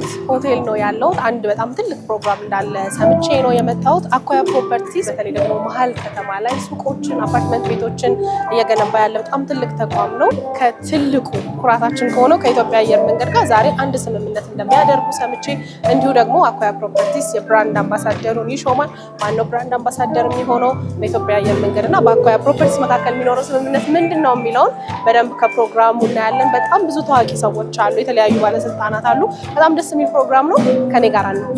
ስካይላይት ሆቴል ነው ያለው። አንድ በጣም ትልቅ ፕሮግራም እንዳለ ሰምቼ ነው የመጣሁት። አኳያ ፕሮፐርቲስ በተለይ ደግሞ መሀል ከተማ ላይ ሱቆችን፣ አፓርትመንት ቤቶችን እየገነባ ያለ በጣም ትልቅ ተቋም ነው። ከትልቁ ኩራታችን ከሆነው ከኢትዮጵያ አየር መንገድ ጋር ዛሬ አንድ ስምምነት እንደሚያደርጉ ሰምቼ፣ እንዲሁ ደግሞ አኳያ ፕሮፐርቲስ የብራንድ አምባሳደሩን ይሾማል። ማነው ብራንድ አምባሳደር የሚሆነው? በኢትዮጵያ አየር መንገድ እና በአኳያ ፕሮፐርቲስ መካከል የሚኖረው ስምምነት ምንድን ነው የሚለውን በደንብ ከፕሮግራሙ እናያለን። በጣም ብዙ ታዋቂ ሰዎች አሉ፣ የተለያዩ ባለስልጣናት አሉ። በጣም ደስ የሚል ፕሮግራም ነው። ከኔ ጋር ነው።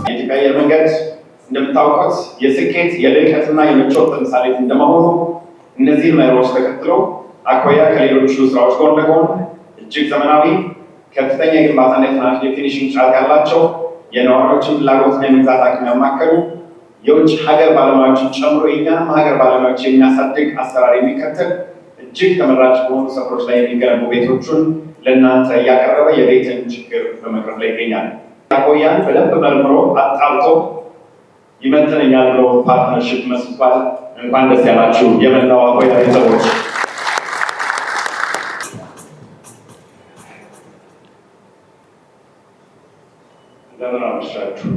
የኢትዮጵያ አየር መንገድ እንደምታውቁት የስኬት የልዕቀትና የምቾት ተምሳሌት እንደመሆኑ እነዚህ መርሆች ተከትሎ አኳያ ከሌሎቹ ስራዎች ጎን ለጎን እጅግ ዘመናዊ ከፍተኛ የግንባታና የፊኒሽንግ ጥራት ያላቸው የነዋሪዎችን ፍላጎትና የመግዛት አቅም ያማከሉ የውጭ ሀገር ባለሙያዎችን ጨምሮ የእኛንም ሀገር ባለሙያዎች የሚያሳድግ አሰራር የሚከተል እጅግ ተመራጭ በሆኑ ሰፈሮች ላይ የሚገነቡ ቤቶቹን ለእናንተ እያቀረበ የቤትን ችግር በመቅረፍ ላይ ይገኛል። አኳያን በደንብ መርምሮ አጣርቶ ይመጥነኛል ብሎ ፓርትነርሽፕ መስርቷል። እንኳን ደስ ያላችሁ የመላው አኳያ ቤተሰቦች። እንደምን አመሻችሁ።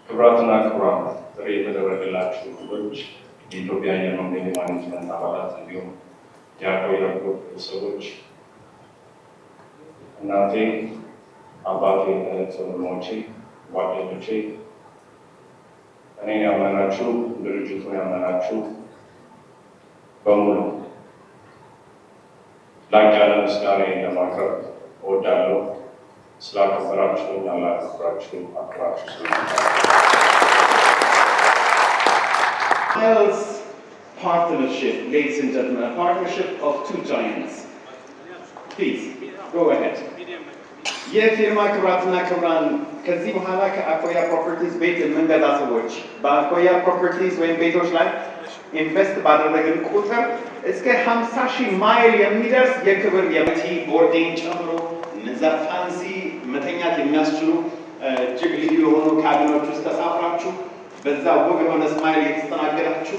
ክቡራትና ክቡራን፣ ጥሪ የተደረገላችሁ እንግዶች፣ የኢትዮጵያ አየር መንገድ የማኔጅመንት አባላት፣ እንዲሁም የአኳያ ቤተሰቦች፣ እናቴ፣ አባቴ፣ እህት፣ ወንድሞቼ፣ ጓደኞቼ፣ እኔን ያመናችሁ ድርጅቱን ያመናችሁ በሙሉ ላቅ ያለ ምስጋናዬን ለማቅረብ እወዳለሁ። ስላከበራችሁ ያላከበራችሁ አክብራችሁ Miles partnership, ladies and gentlemen, a partnership of two giants. Please, go ahead. የፊርማ ክብራትና ክብራን ከዚህ በኋላ ከአኳያ ፕሮፐርቲስ ቤት የምንገዛ ሰዎች በአኳያ ፕሮፐርቲስ ወይም ቤቶች ላይ ኢንቨስት ባደረግን ቁጥር እስከ 50,000 ማይል የሚደርስ የክብር የመቲ ቦርዲንግ ጨምሮ እነዛ ፋንሲ መተኛት የሚያስችሉ እጅግ ልዩ የሆኑ ካቢኖች ውስጥ ተሳፍራችሁ በዛ ውብ የሆነ ስማይል የተስተናገዳችሁ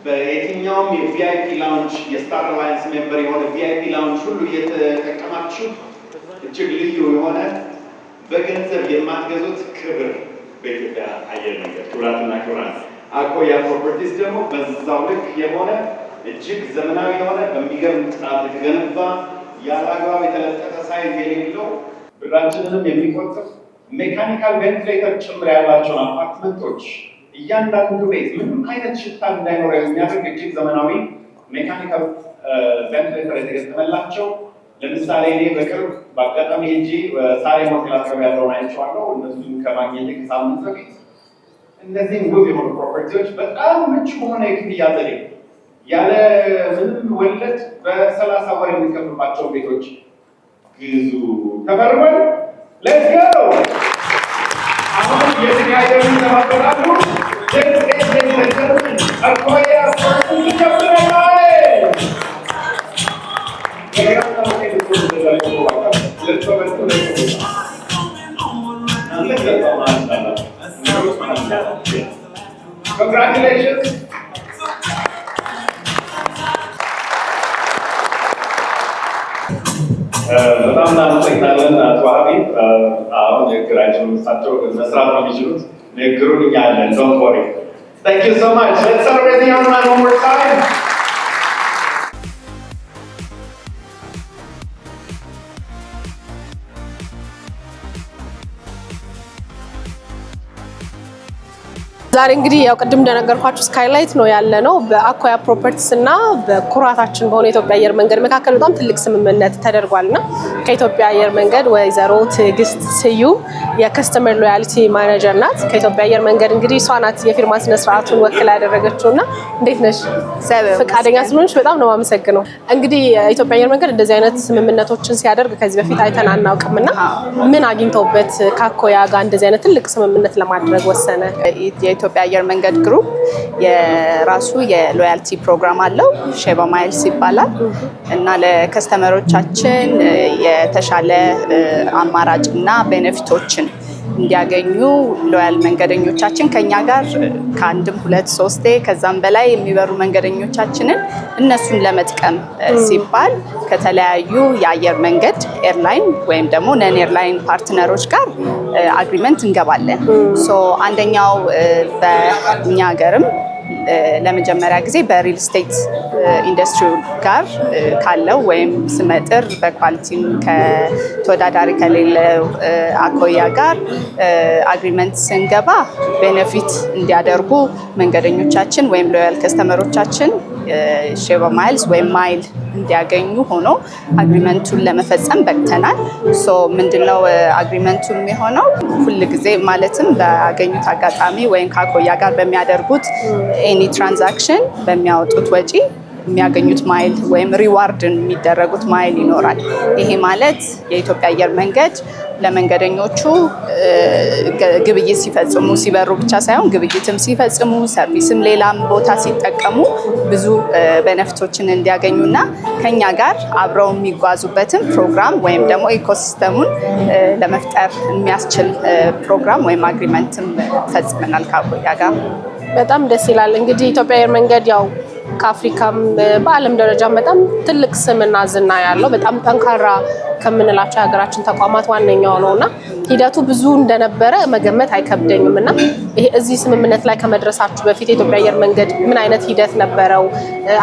በየትኛውም የቪአይፒ ላውንጅ የስታር አላያንስ ሜምበር የሆነ ቪአይፒ ላውንጅ ሁሉ እየተጠቀማችሁ እጅግ ልዩ የሆነ በገንዘብ የማትገዙት ክብር በኢትዮጵያ አየር መንገድ። ክቡራትና ክቡራን፣ አኳያ ፕሮፐርቲስ ደግሞ በዛው ልክ የሆነ እጅግ ዘመናዊ የሆነ በሚገርም ጥራት የተገነባ ያለ አግባብ የተለጠፈ ሳይዝ የሌለው ብራችንንም የሚቆጥር ሜካኒካል ቬንቲሌተር ጭምር ያላቸውን አፓርትመንቶች እያንዳንዱ ቤት ምንም አይነት ሽታ እንዳይኖረው የሚያደርግ እጅግ ዘመናዊ ሜካኒካል ቬንቲሌተር የተገጠመላቸው። ለምሳሌ እኔ በቅርብ በአጋጣሚ ሄጄ ሳሌም ሆቴል አካባቢ ያለውን አይቼዋለሁ። እነሱን ከማግኘት ከሳምንት በፊት እነዚህም ውብ የሆኑ ፕሮፐርቲዎች በጣም ምቹ በሆነ የክፍያ ዘዴ ያለ ምንም ወለድ በ30 ወር የሚከፍሉባቸው ቤቶች ግዙ። ተፈርሟል። ሌትስ ጎ። አሁን የትኛው ተባበራሉ? አኳያ ፕሮፐርቲስ ይከፍላል። Congratulations. በጣም እናመሰግናለን አቶ ሀቢብ። አሁን ንግግራቸውን እሳቸው መስራት ነው የሚችሉት። ንግግሩን እኛ አለን። ዶንት ወሪ። Thank you so much. Let's celebrate the young man one more time. ዛሬ እንግዲህ ያው ቅድም እንደነገርኳችሁ ስካይላይት ነው ያለነው። በአኳያ ፕሮፐርቲስ እና በኩራታችን በሆነ የኢትዮጵያ አየር መንገድ መካከል በጣም ትልቅ ስምምነት ተደርጓልና ከኢትዮጵያ አየር መንገድ ወይዘሮ ትዕግስት ስዩም የከስተመር ሎያሊቲ ማኔጀር ናት። ከኢትዮጵያ አየር መንገድ እንግዲህ እሷ ናት የፊርማ ስነ ስርዓቱን ወክላ ያደረገችው እና እንዴት ነሽ? ፈቃደኛ ስለሆንሽ በጣም ነው የማመሰግነው። እንግዲህ የኢትዮጵያ አየር መንገድ እንደዚህ አይነት ስምምነቶችን ሲያደርግ ከዚህ በፊት አይተን አናውቅም እና ምን አግኝተውበት ከአኮያ ጋር እንደዚህ አይነት ትልቅ ስምምነት ለማድረግ ወሰነ? የኢትዮጵያ አየር መንገድ ግሩፕ የራሱ የሎያልቲ ፕሮግራም አለው፣ ሼባ ማይልስ ይባላል እና ለከስተመሮቻችን የተሻለ አማራጭ እና ቤኔፊቶችን እንዲያገኙ ሎያል መንገደኞቻችን ከኛ ጋር ከአንድም 2-3 ከዛም በላይ የሚበሩ መንገደኞቻችንን እነሱን ለመጥቀም ሲባል ከተለያዩ የአየር መንገድ ኤርላይን ወይም ደግሞ ነን ኤርላይን ፓርትነሮች ጋር አግሪመንት እንገባለን። አንደኛው በእኛ ሀገርም ለመጀመሪያ ጊዜ በሪል ስቴት ኢንዱስትሪ ጋር ካለው ወይም ስመጥር በኳሊቲም ከተወዳዳሪ ከሌለው አኮያ ጋር አግሪመንት ስንገባ ቤኔፊት እንዲያደርጉ መንገደኞቻችን ወይም ሎያል ከስተመሮቻችን ሼባ ማይልስ ወይም ማይል እንዲያገኙ ሆኖ አግሪመንቱን ለመፈጸም በቅተናል። ምንድነው አግሪመንቱ የሚሆነው? ሁል ጊዜ ማለትም ባገኙት አጋጣሚ ወይም ከአኮያ ጋር በሚያደርጉት ኤኒ ትራንዛክሽን በሚያወጡት ወጪ የሚያገኙት ማይል ወይም ሪዋርድን የሚደረጉት ማይል ይኖራል። ይሄ ማለት የኢትዮጵያ አየር መንገድ ለመንገደኞቹ ግብይት ሲፈጽሙ ሲበሩ ብቻ ሳይሆን ግብይትም ሲፈጽሙ ሰርቪስም ሌላም ቦታ ሲጠቀሙ ብዙ ቤኔፊቶችን እንዲያገኙና ከኛ ጋር አብረው የሚጓዙበትን ፕሮግራም ወይም ደግሞ ኢኮሲስተሙን ለመፍጠር የሚያስችል ፕሮግራም ወይም አግሪመንትም ፈጽመናል ከአኮያ ጋር። በጣም ደስ ይላል። እንግዲህ ኢትዮጵያ አየር መንገድ ያው ከአፍሪካም በዓለም ደረጃ በጣም ትልቅ ስምና ዝና ያለው በጣም ጠንካራ ከምንላቸው የሀገራችን ተቋማት ዋነኛው ነውና ሂደቱ ብዙ እንደነበረ መገመት አይከብደኝም እና እዚህ ስምምነት ላይ ከመድረሳችሁ በፊት የኢትዮጵያ አየር መንገድ ምን አይነት ሂደት ነበረው?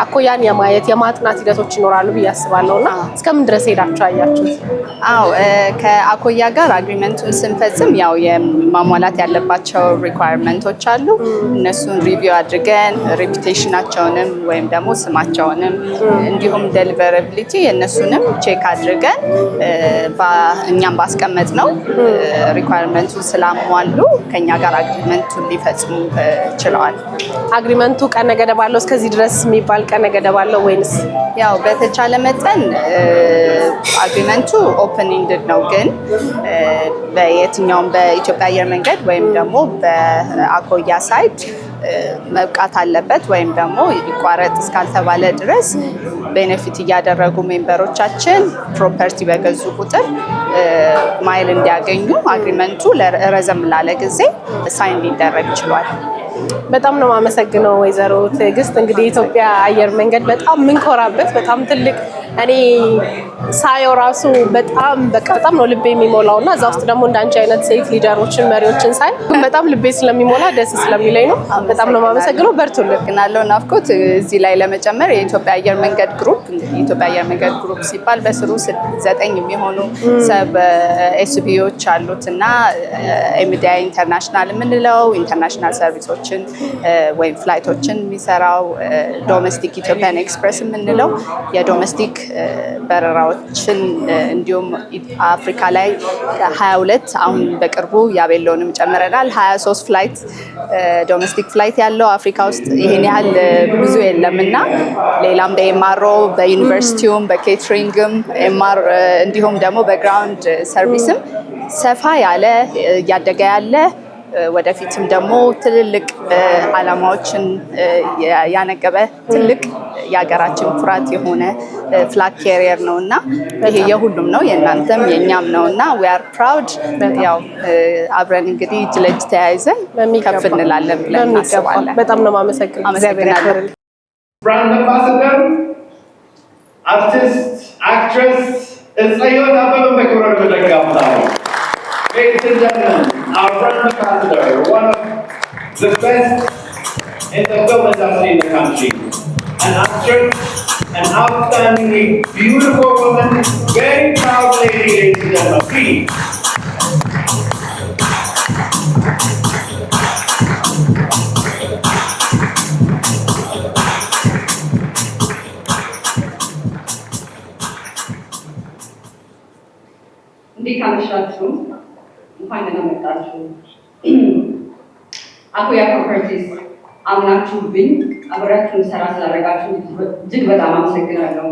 አኮያን የማየት የማጥናት ሂደቶች ይኖራሉ ብዬ አስባለሁና እስከምን ድረስ ሄዳችሁ አያችሁት? ከአኮያ ጋር አግሪመንቱን ስንፈጽም ያው የማሟላት ያለባቸው ሪኳየርመንቶች አሉ። እነሱን ሪቪው አድርገን ሬፑቴሽናቸውንም ወይም ደግሞ ስማቸውንም እንዲሁም ዴሊቨራቢሊቲ የእነሱንም ቼክ አድርገን እኛም ባስቀመጥ ነው ሪኳየርመንቱን ስላሟሉ ከኛ ጋር አግሪመንቱን ሊፈጽሙ ችለዋል። አግሪመንቱ ቀነ ገደብ አለው? እስከዚህ ድረስ የሚባል ቀነ ገደብ አለው ወይንስ? ያው በተቻለ መጠን አግሪመንቱ ኦፕን ኢንድድ ነው፣ ግን በየትኛውም በኢትዮጵያ አየር መንገድ ወይም ደግሞ በአኮያ ሳይድ መብቃት አለበት ወይም ደግሞ ይቋረጥ እስካልተባለ ድረስ ቤኔፊት እያደረጉ ሜምበሮቻችን ፕሮፐርቲ በገዙ ቁጥር ማይል እንዲያገኙ አግሪመንቱ ረዘም ላለ ጊዜ ሳይን ሊደረግ ችሏል። በጣም ነው የማመሰግነው ወይዘሮ ትዕግስት። እንግዲህ የኢትዮጵያ አየር መንገድ በጣም የምንኮራበት በጣም ትልቅ እኔ ሳየው ራሱ በጣም ነው ልቤ የሚሞላው እና እዛ ውስጥ ደግሞ እንዳንቺ አይነት ሴት ሊደሮችን መሪዎችን ሳይ በጣም ልቤ ስለሚሞላ ደስ ስለሚለኝ ነው። በጣም ነው የማመሰግነው። በርቱልን። ግናለው ናፍቆት እዚህ ላይ ለመጨመር የኢትዮጵያ አየር መንገድ ግሩፕ የኢትዮጵያ አየር መንገድ ግሩፕ ሲባል በስሩ 9 የሚሆኑ ሰብ ኤስቢዎች አሉት እና ኤምዲአይ ኢንተርናሽናል የምንለው ኢንተርናሽናል ሰርቪሶችን ወይም ፍላይቶችን የሚሰራው፣ ዶሜስቲክ ኢትዮጵያን ኤክስፕሬስ የምንለው የዶሜስቲክ በረራዎችን እንዲሁም አፍሪካ ላይ 22 አሁን በቅርቡ ያቤሎንም ጨምረናል 23 ፍላይት ዶሜስቲክ ፍላይት ያለው አፍሪካ ውስጥ ይሄን ያህል ብዙ የለምና ሌላም በኤምአርኦ በዩኒቨርሲቲውም በኬተሪንግም ኤምአር እንዲሁም ደግሞ በግራውንድ ሰርቪስም ሰፋ ያለ እያደገ ያለ ወደፊትም ደግሞ ትልልቅ ዓላማዎችን ያነገበ ትልቅ የሀገራችን ኩራት የሆነ ፍላግ ካሪየር ነውና ይሄ የሁሉም ነው የእናንተም የኛም ነውና we are proud። ያው አብረን እንግዲህ እጅ ለእጅ ተያይዘን ከፍ እንላለን ብለን እናስባለን። በጣም ነው የማመሰግነው። አመሰግናለሁ። ብራንድ አምባሳደር አርቲስት አክትረስ እፀዮት አበበን በክብር ተደጋግፋለሁ። Ladies and gentlemen, our brand ambassador, one of the best in the film industry in the country, an actress, an outstandingly beautiful woman, very proud lady, ladies and gentlemen, please. እንዴት አመሻችሁ? እንኳን ደህና መጣችሁ። አኩያ ፕሮፐርቲስ አምናችሁብኝ አብራችሁን ስራ ስላደረጋችሁ እጅግ በጣም አመሰግናለሁ።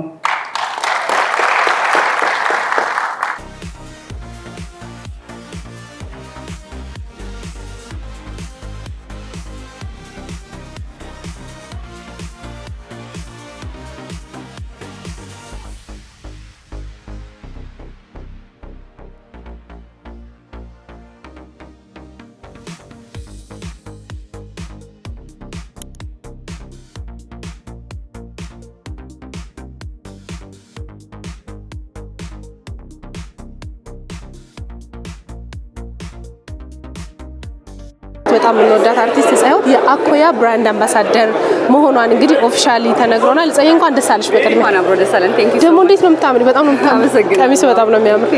በጣም እንወዳት አርቲስት ሳይሆን የአኮያ ብራንድ አምባሳደር መሆኗን እንግዲህ ኦፊሻሊ ተነግሮናል። ፀሐይ እንኳን ደስ አለሽ። በቅድሚያ እንኳን አብሮ ደስ አለን። ቴንክ ዩ ደግሞ እንዴት ነው የምታምሪ? በጣም ነው የምታምሪ። ቀሚሱ በጣም ነው የሚያምር።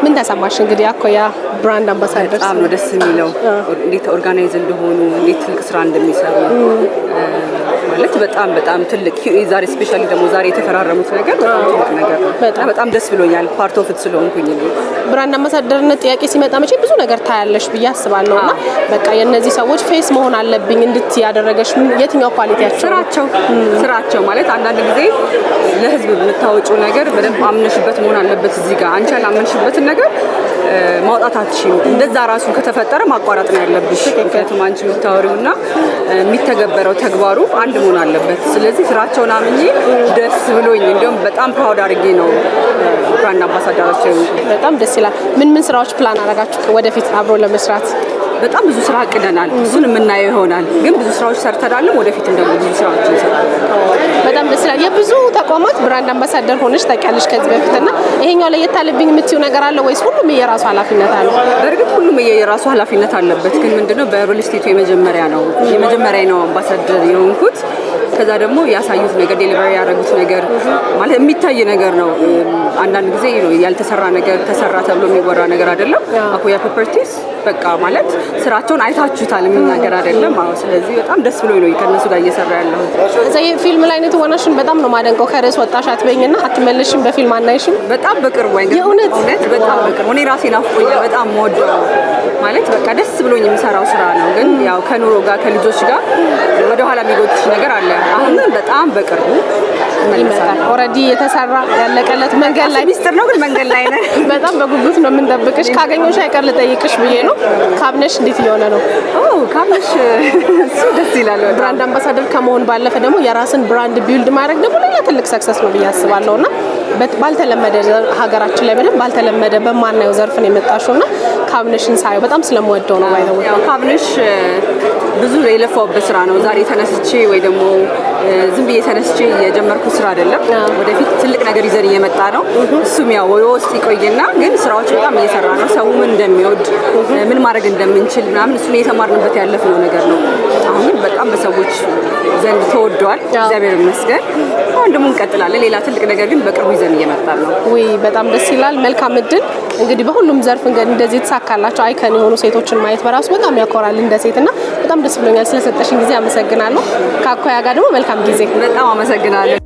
ምን ተሰማሽ? እንግዲህ አኮያ ብራንድ አምባሳደር በጣም ነው ደስ የሚለው። እንዴት ኦርጋናይዝ እንደሆኑ እንዴት ትልቅ ስራ እንደሚሰሩ ማለት በጣም ትልቅ ዛሬ ስፔሻሊ ደግሞ ዛሬ የተፈራረሙት ነገር በጣም ትልቅ ነገር ነው። በጣም ደስ ብሎኛል። ፓርት ኦፍ ኢት ስለሆንኩኝ ነው። ብራንድ አምባሳደርነት ጥያቄ ሲመጣ መቼ ብዙ ነገር ታያለሽ ብዬ አስባለሁና በቃ የነዚህ ሰዎች ፌስ መሆን አለብኝ እንድት ያደረገሽ የትኛው ኳሊቲያቸው? ስራቸው ማለት አንዳንድ ጊዜ ለህዝብ የምታወጪው ነገር በደንብ አምነሽበት መሆን አለበት። እዚህ ጋር አንቺ ያላመንሽበትን ነገር ማውጣት አትችይም። እንደዛ ራሱ ከተፈጠረ ማቋረጥ ነው ያለብሽ። ምክንያቱም አንቺ የምታወሪውና የሚተገበረው ተግባሩ አንድ መሆን አለበት። ስለዚህ ስራቸውን አምኜ ደስ ብሎኝ እንዲሁም በጣም ፕራውድ አድርጌ ነው ብራንድ አምባሳደራቸው። በጣም ደስ ይላል። ምን ስራዎች ፕላን አደረጋችሁ ወደፊት አብሮ ለመስራት? በጣም ብዙ ስራ አቅደናል። እሱን የምናየው ይሆናል። ግን ብዙ ስራዎች ሰርተናል። ወደፊት ደግሞ ብዙ ስራዎች እንሰራለን። በጣም ደስ ይላል። የብዙ ተቋማት ብራንድ አምባሳደር ሆነሽ ታውቂያለሽ ከዚህ በፊትና ይሄኛው ለየት አለብኝ የምትይው ነገር አለ ወይስ ሁሉም የራሱ ኃላፊነት አለው? በእርግጥ ሁሉም የራሱ ኃላፊነት አለበት። ግን ምንድነው በሪል ስቴቱ የመጀመሪያ ነው አምባሳደር የሆንኩት። ከዛ ደግሞ ያሳዩት ነገር ዴሊቨሪ ያደረጉት ነገር ማለት የሚታይ ነገር ነው። አንዳንድ ጊዜ ያልተሰራ ነገር ተሰራ ተብሎ የሚወራ ነገር አይደለም። አኮያ ፕሮፐርቲስ በቃ ማለት ስራቸውን አይታችሁታል የሚናገር አይደለም። አዎ፣ ስለዚህ በጣም ደስ ብሎኝ ነው ከነሱ ጋር እየሰራ ያለሁት። እዚህ ፊልም ላይ ነው ተወናሽን በጣም ነው ማደንቀው። ከርዕስ ወጣሽ አትበይኝና አትመለሽም በፊልም አናይሽም? በጣም በቅርቡ የእውነት በጣም በቅርቡ እኔ ራሴ ናፍቆኛል። በጣም ወደው ማለት በቃ ደስ ብሎኝ የሚሰራው ስራ ነው። ግን ያው ከኑሮ ጋር ከልጆች ጋር ወደ ኋላ የሚጎትሽ ነገር አለ። አሁን በጣም በቅርቡ ይመጣል። ኦሬዲ የተሰራ ያለቀለት መንገድ ላይ ሚስጥር ነው፣ ግን መንገድ ላይ ነን። በጣም በጉጉት ነው የምንጠብቅሽ። ካገኘሁሽ አይቀር ልጠይቅሽ ብዬ ነው። ካብነሽ እንዴት እየሆነ ነው? ካብነሽ እሱ ደስ ይላል። ብራንድ አምባሳደር ከመሆን ባለፈ ደግሞ የራስን ብራንድ ቢልድ ማድረግ ደግሞ ሌላ ትልቅ ሰክሰስ ነው ብዬ አስባለሁና ባልተለመደ ሀገራችን ላይ በደንብ ባልተለመደ በማናየው ዘርፍ ነው የመጣሽውና ካብነሽን ሳየው በጣም ስለምወደው ነው። ባይዘው ያው ካብነሽ ብዙ የለፋውበት ስራ ነው። ዛሬ ተነስቼ ወይ ደግሞ ዝም ብዬ ተነስቼ የጀመርኩት ስራ አይደለም። ወደፊት ትልቅ ነገር ይዘን እየመጣ ነው። እሱም ያው ውስጥ ይቆይና ግን ስራዎች በጣም እየሰራ ነው። ሰው ምን እንደሚወድ ምን ማድረግ እንደምንችል ምናምን እሱን የተማርንበት ያለፍነው ነገር ነው። አሁን ግን በጣም በሰዎች ዘንድ ተወዷል። እግዚአብሔር ይመስገን። አሁን ደግሞ እንቀጥላለን። ሌላ ትልቅ ነገር ግን በቅርቡ ይዘን እየመጣ ነው። ወይ በጣም ደስ ይላል። መልካም እድል። እንግዲህ በሁሉም ዘርፍ እንደዚህ የተሳካላቸው አይከን የሆኑ ሴቶችን ማየት በራሱ በጣም ያኮራል እንደ ሴትና በጣም ደስ ብሎኛል። ስለሰጠሽኝ ጊዜ አመሰግናለሁ። ከአኮያ ጋር ደግሞ መልካም ጊዜ። በጣም አመሰግናለሁ።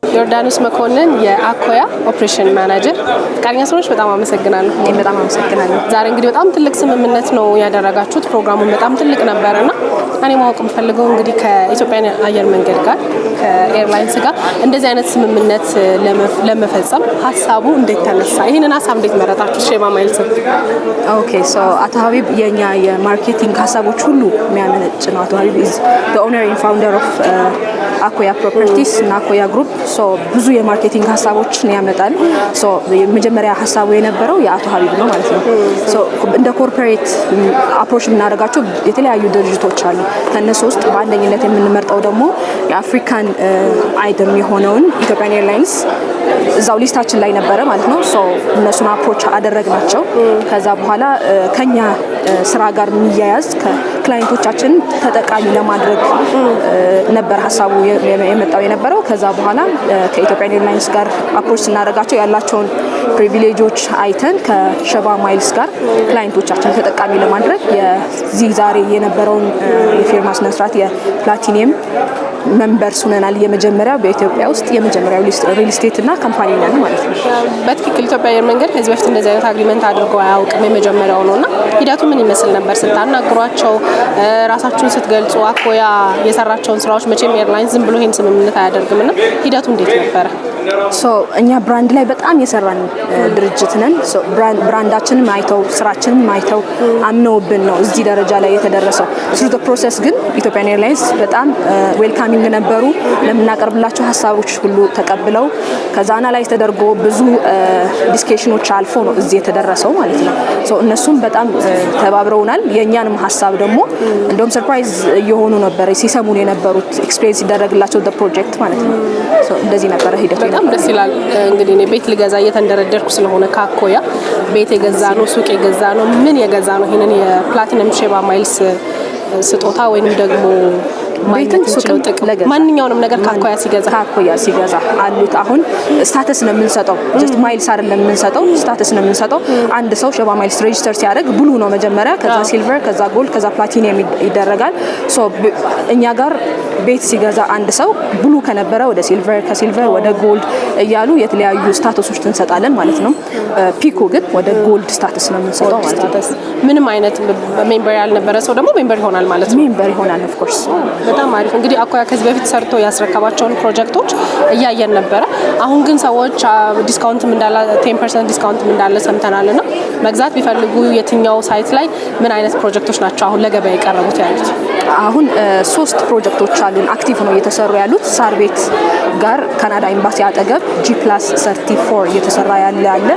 ዮርዳኖስ መኮንን የአኮያ ኦፕሬሽን ማናጀር። ቃልኛ ስለሆነች በጣም አመሰግናለሁ። በጣም አመሰግናለሁ። ዛሬ እንግዲህ በጣም ትልቅ ስምምነት ነው ያደረጋችሁት። ፕሮግራሙን በጣም ትልቅ ነበርና እኔ ማወቅ የምፈልገው እንግዲህ ከኢትዮጵያ አየር መንገድ ጋር ከኤርላይንስ ጋር እንደዚህ አይነት ስምምነት ለመፈጸም ሀሳቡ እንዴት ተነሳ? ይህንን ሀሳብ እንዴት መረጣችሁ? ሼማ ማይልስ። ኦኬ ሶ አቶ ሀቢብ የኛ የማርኬቲንግ ሀሳቦች ሁሉ የሚያመነጭ ነው። አቶ ሀቢብ ኢዝ ዘ ኦነር ኤንድ ፋውንደር ኦፍ አኮያ ፕሮፐርቲስ እና አኮያ ግሩፕ። ሶ ብዙ የማርኬቲንግ ሀሳቦችን ያመጣል። ሶ የመጀመሪያ ሀሳቡ የነበረው የአቶ ሀቢብ ነው ማለት ነው። ሶ እንደ ኮርፖሬት አፕሮች የምናደርጋቸው የተለያዩ ድርጅቶች አሉ። ከነሱ ውስጥ በአንደኝነት የምንመርጠው ደግሞ የአፍሪካን አይደም የሆነውን ኢትዮጵያን ኤርላይንስ እዛው ሊስታችን ላይ ነበረ ማለት ነው። ሶ እነሱን አፕሮች አደረግናቸው። ከዛ በኋላ ከኛ ስራ ጋር የሚያያዝ ክላይንቶቻችን ተጠቃሚ ለማድረግ ነበር ሀሳቡ የመጣው የነበረው። ከዛ በኋላ ከኢትዮጵያ ኤርላይንስ ጋር አፕሮች ስናደርጋቸው ያላቸውን ፕሪቪሌጆች አይተን ከሸባ ማይልስ ጋር ክላይንቶቻችን ተጠቃሚ ለማድረግ የዚህ ዛሬ የነበረውን የፊርማ ስነ ስርዓት የፕላቲኒየም መንበር ሱነናል። የመጀመሪያው በኢትዮጵያ ውስጥ የመጀመሪያው ሪል ስቴት እና ካምፓኒ ነን ማለት ነው። በትክክል ኢትዮጵያ አየር መንገድ ከዚህ በፊት እንደዚህ አይነት አግሪመንት አድርጎ አያውቅም። የመጀመሪያው ነውና ሂደቱ ምን ይመስል ነበር? ስታናግሯቸው ራሳችሁን ስትገልጹ አኮያ የሰራቸውን ስራዎች መቼም ኤርላይንስ ዝም ብሎ ይሄን ስምምነት አያደርግምና ሂደቱ እንዴት ነበረ? እኛ ብራንድ ላይ በጣም የሰራን ድርጅት ነን። ብራንዳችንን አይተው ስራችንን አይተው አምነውብን ነው እዚህ ደረጃ ላይ የተደረሰው። ስሩ ፕሮሰስ ግን ኢትዮጵያን ኤርላይንስ በጣም ዌልካሚንግ ነበሩ። ለምናቀርብላቸው ሀሳቦች ሁሉ ተቀብለው ከዛ አናላይዝ ተደርጎ ብዙ ዲስከሽኖች አልፎ ነው እዚህ የተደረሰው ማለት ነው። እነሱም በጣም ተባብረውናል። የእኛንም ሀሳብ ደግሞ እንደውም ሰርፕራይዝ እየሆኑ ነበር ሲሰሙን የነበሩት ኤክስፕሌን ሲደረግላቸው ፕሮጀክት ማለት ነው። እንደዚህ ነበረ ሂደቱ። በጣም ደስ ይላል። እንግዲህ እኔ ቤት ልገዛ እየተንደረደርኩ ስለሆነ ከአኮያ ቤት የገዛ ነው፣ ሱቅ የገዛ ነው፣ ምን የገዛ ነው ይሄንን የፕላቲነም ሼባ ማይልስ ስጦታ ወይንም ደግሞ ቤትን ሱቅን ማንኛውንም ነገር ከአኮያ ሲገዛ አሉት። አሁን ስታተስ ነው የምንሰጠው። ጀስት ማይልስ አይደለም የምንሰጠው፣ ስታተስ ነው የምንሰጠው። አንድ ሰው ሸባ ማይልስ ሬጂስተር ሲያደርግ ብሉ ነው መጀመሪያ፣ ከዛ ሲልቨር፣ ከዛ ጎልድ፣ ከዛ ፕላቲኒየም ይደረጋል። እኛ ጋር ቤት ሲገዛ አንድ ሰው ብሉ ከነበረ ወደ ሲልቨር፣ ከሲልቨር ወደ ጎልድ እያሉ የተለያዩ ስታተሶች እንሰጣለን ማለት ነው። ፒኩ ግን ወደ ጎልድ ስታተስ ነው የምንሰጠው ማለት ነው። ምንም አይነት ሜምበር ያልነበረ ሰው ደግሞ ሜምበር ይሆናል ማለት ነው። ሜምበር ይሆናል ኦፍ ኮርስ። በጣም አሪፍ። እንግዲህ አኮያ ከዚህ በፊት ሰርቶ ያስረከባቸውን ፕሮጀክቶች እያየን ነበረ። አሁን ግን ሰዎች ዲስካውንትም እንዳለ 10% ዲስካውንትም እንዳለ ሰምተናልና መግዛት ቢፈልጉ የትኛው ሳይት ላይ ምን አይነት ፕሮጀክቶች ናቸው አሁን ለገበያ የቀረቡት ያሉት? አሁን 3 ፕሮጀክቶች አሉን አክቲቭ ነው እየተሰሩ ያሉት። ሳር ቤት ጋር ካናዳ ኤምባሲ አጠገብ G+34 እየተሰራ ያለ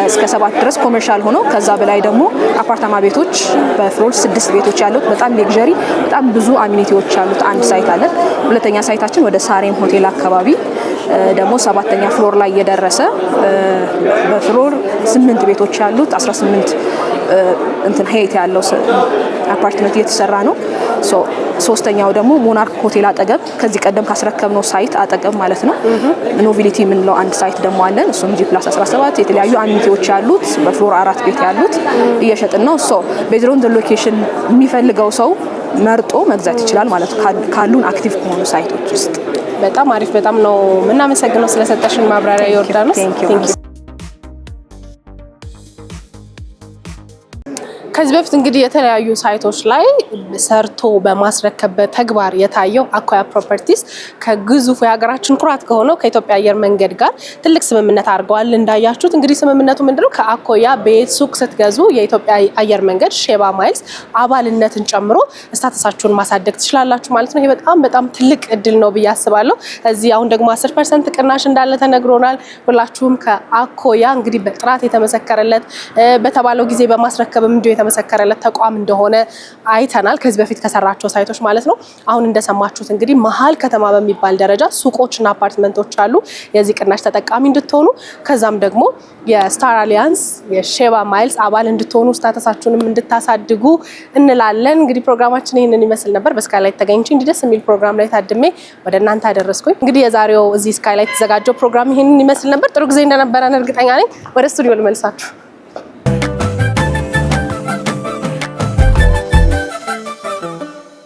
እስከ 7 ድረስ ኮመርሻል ሆኖ ከዛ በላይ ደግሞ አፓርታማ ቤቶች በፍሎር 6 ቤቶች ያሉት በጣም ሌክዠሪ በጣም ብዙ አሚኒቲዎች ያሉት አንድ ሳይት አለን። ሁለተኛ ሳይታችን ወደ ሳሬም ሆቴል አካባቢ ደግሞ 7ኛ ፍሎር ላይ የደረሰ በፍሎር 8 ቤቶች ያሉት 18 ሄይት ያለው አፓርትመንት እየተሰራ ነው። ሶስተኛው ደግሞ ሞናርክ ሆቴል አጠገብ ከዚህ ቀደም ካስረከብነው ሳይት አጠገብ ማለት ነው ኖቪሊቲ የምንለው አንድ ሳይት ደግሞ አለን። እሱም G+17 የተለያዩ አሚኒቲዎች ያሉት በፍሎር 4 ቤት ያሉት እየሸጥን ነው። ቤዝድ ሎኬሽን የሚፈልገው ሰው መርጦ መግዛት ይችላል ማለት ካሉን አክቲቭ ከሆኑ ሳይቶች ውስጥ። በጣም አሪፍ። በጣም ነው የምናመሰግነው ስለሰጠሽን ማብራሪያ ዮርዳኖስ። ከዚህ በፊት እንግዲህ የተለያዩ ሳይቶች ላይ ሰርቶ በማስረከብ ተግባር የታየው አኮያ ፕሮፐርቲስ ከግዙፉ የሀገራችን ኩራት ከሆነው ከኢትዮጵያ አየር መንገድ ጋር ትልቅ ስምምነት አድርገዋል። እንዳያችሁት እንግዲህ ስምምነቱ ምንድነው? ከአኮያ ቤት ሱቅ ስትገዙ የኢትዮጵያ አየር መንገድ ሼባ ማይልስ አባልነትን ጨምሮ ስታተሳችሁን ማሳደግ ትችላላችሁ ማለት ነው። ይሄ በጣም ትልቅ እድል ነው ብዬ አስባለሁ። እዚህ አሁን ደግሞ 10% ቅናሽ እንዳለ ተነግሮናል። ሁላችሁም ከአኮያ እንግዲህ በጥራት የተመሰከረለት በተባለው ጊዜ በማስረከብም እንዲሁ የተመሰከረለት ተቋም እንደሆነ አይተናል፣ ከዚህ በፊት ከሰራቸው ሳይቶች ማለት ነው። አሁን እንደሰማችሁት እንግዲህ መሀል ከተማ በሚባል ደረጃ ሱቆችና አፓርትመንቶች አሉ። የዚህ ቅናሽ ተጠቃሚ እንድትሆኑ ከዛም ደግሞ የስታር አሊያንስ የሼባ ማይልስ አባል እንድትሆኑ ስታተሳችሁንም እንድታሳድጉ እንላለን። እንግዲህ ፕሮግራማችን ይህንን ይመስል ነበር። በስካይላይት ተገኝቼ እንዲደስ የሚል ፕሮግራም ላይ ታድሜ ወደ እናንተ አደረስኩኝ። እንግዲህ የዛሬው እዚህ ስካይላይት የተዘጋጀው ፕሮግራም ይህንን ይመስል ነበር። ጥሩ ጊዜ እንደነበረን እርግጠኛ ነኝ። ወደ ስቱዲዮ ልመልሳችሁ።